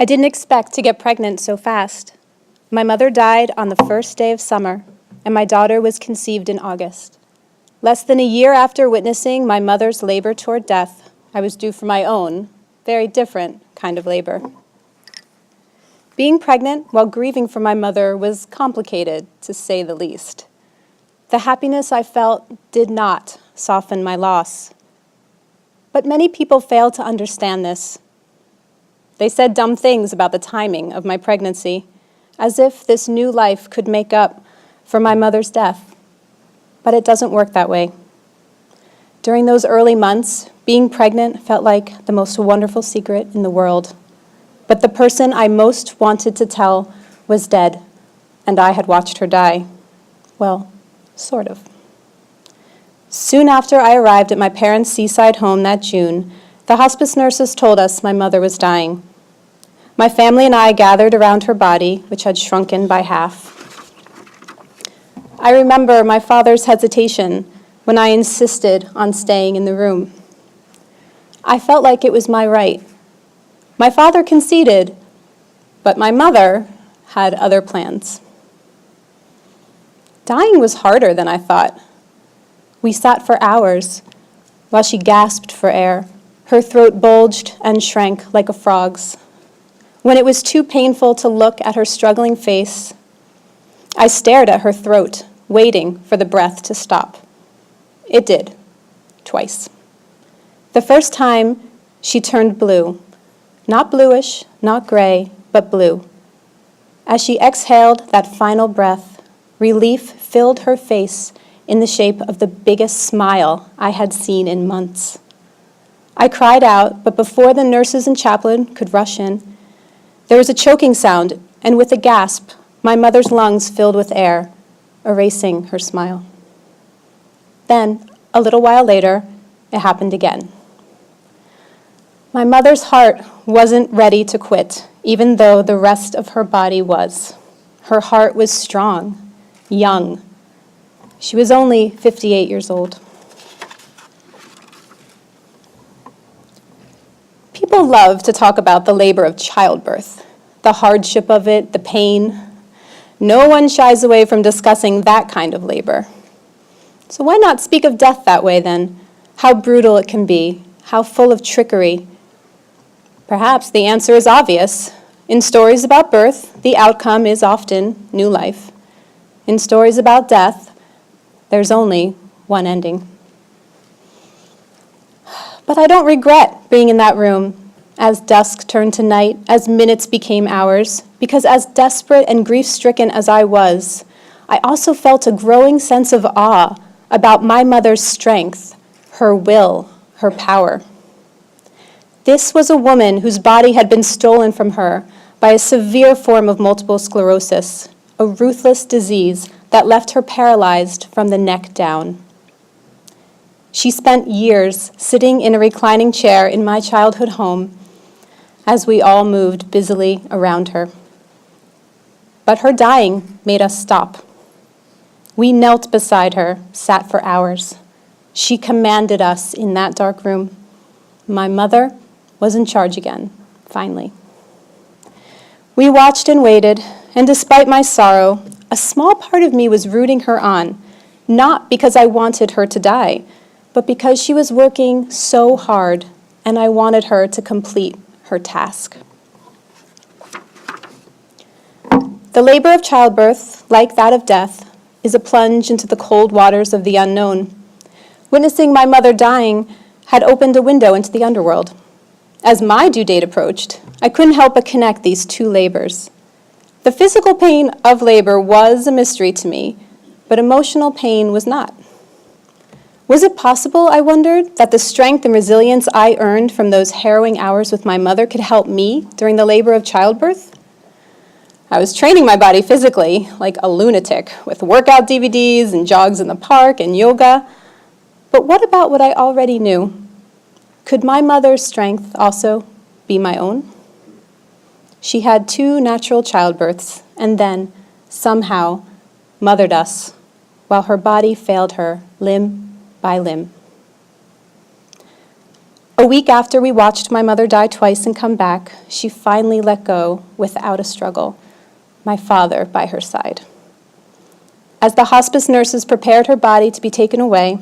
I didn't expect to get pregnant so fast. My mother died on the first day of summer, and my daughter was conceived in August. Less than a year after witnessing my mother's labor toward death, I was due for my own, very different kind of labor. Being pregnant while grieving for my mother was complicated, to say the least. The happiness I felt did not soften my loss. But many people fail to understand this. They said dumb things about the timing of my pregnancy, as if this new life could make up for my mother's death. But it doesn't work that way. During those early months, being pregnant felt like the most wonderful secret in the world. But the person I most wanted to tell was dead, and I had watched her die. Well, sort of. Soon after I arrived at my parents' seaside home that June, the hospice nurses told us my mother was dying. My family and I gathered around her body, which had shrunken by half. I remember my father's hesitation when I insisted on staying in the room. I felt like it was my right. My father conceded, but my mother had other plans. Dying was harder than I thought. We sat for hours while she gasped for air. Her throat bulged and shrank like a frog's. When it was too painful to look at her struggling face, I stared at her throat, waiting for the breath to stop. It did, twice. The first time, she turned blue. Not bluish, not gray, but blue. As she exhaled that final breath, relief filled her face in the shape of the biggest smile I had seen in months. I cried out, but before the nurses and chaplain could rush in, there was a choking sound, and with a gasp, my mother's lungs filled with air, erasing her smile. Then, a little while later, it happened again. My mother's heart wasn't ready to quit, even though the rest of her body was. Her heart was strong, young. She was only 58 years old. People love to talk about the labor of childbirth, the hardship of it, the pain. No one shies away from discussing that kind of labor. So why not speak of death that way then? How brutal it can be, how full of trickery. Perhaps the answer is obvious. In stories about birth, the outcome is often new life. In stories about death, there's only one ending. But I don't regret being in that room as dusk turned to night, as minutes became hours, because as desperate and grief-stricken as I was, I also felt a growing sense of awe about my mother's strength, her will, her power. This was a woman whose body had been stolen from her by a severe form of multiple sclerosis, a ruthless disease that left her paralyzed from the neck down. She spent years sitting in a reclining chair in my childhood home as we all moved busily around her. But her dying made us stop. We knelt beside her, sat for hours. She commanded us in that dark room. My mother was in charge again, finally. We watched and waited, and despite my sorrow, a small part of me was rooting her on, not because I wanted her to die, but because she was working so hard, and I wanted her to complete her task. The labor of childbirth, like that of death, is a plunge into the cold waters of the unknown. Witnessing my mother dying had opened a window into the underworld. As my due date approached, I couldn't help but connect these two labors. The physical pain of labor was a mystery to me, but emotional pain was not. Was it possible, I wondered, that the strength and resilience I earned from those harrowing hours with my mother could help me during the labor of childbirth? I was training my body physically, like a lunatic, with workout DVDs and jogs in the park and yoga. But what about what I already knew? Could my mother's strength also be my own? She had 2 natural childbirths and then, somehow, mothered us, while her body failed her limb by limb. A week after we watched my mother die twice and come back, she finally let go without a struggle, my father by her side. As the hospice nurses prepared her body to be taken away,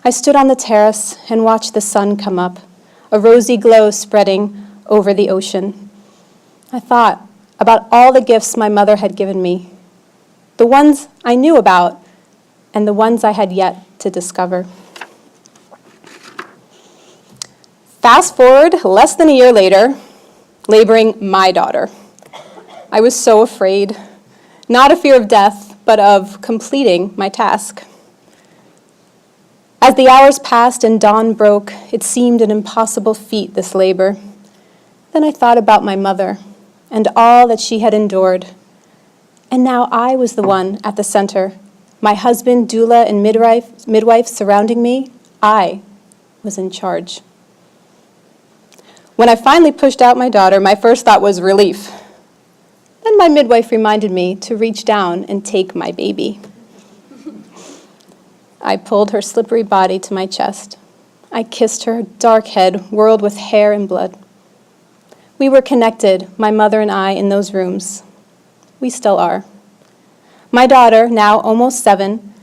I stood on the terrace and watched the sun come up, a rosy glow spreading over the ocean. I thought about all the gifts my mother had given me, the ones I knew about and the ones I had yet to discover. Fast forward less than a year later, laboring my daughter. I was so afraid, not a fear of death, but of completing my task. As the hours passed and dawn broke, it seemed an impossible feat, this labor. Then I thought about my mother and all that she had endured. And now I was the one at the center. My husband, doula, and midwife surrounding me. I was in charge. When I finally pushed out my daughter, my first thought was relief. Then my midwife reminded me to reach down and take my baby. I pulled her slippery body to my chest. I kissed her dark head, whirled with hair and blood. We were connected, my mother and I, in those rooms. We still are. My daughter, now almost 7,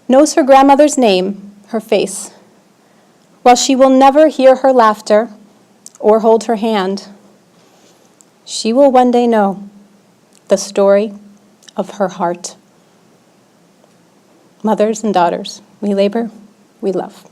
knows her grandmother's name, her face. While she will never hear her laughter or hold her hand, she will one day know the story of her heart. Mothers and daughters, we labor, we love.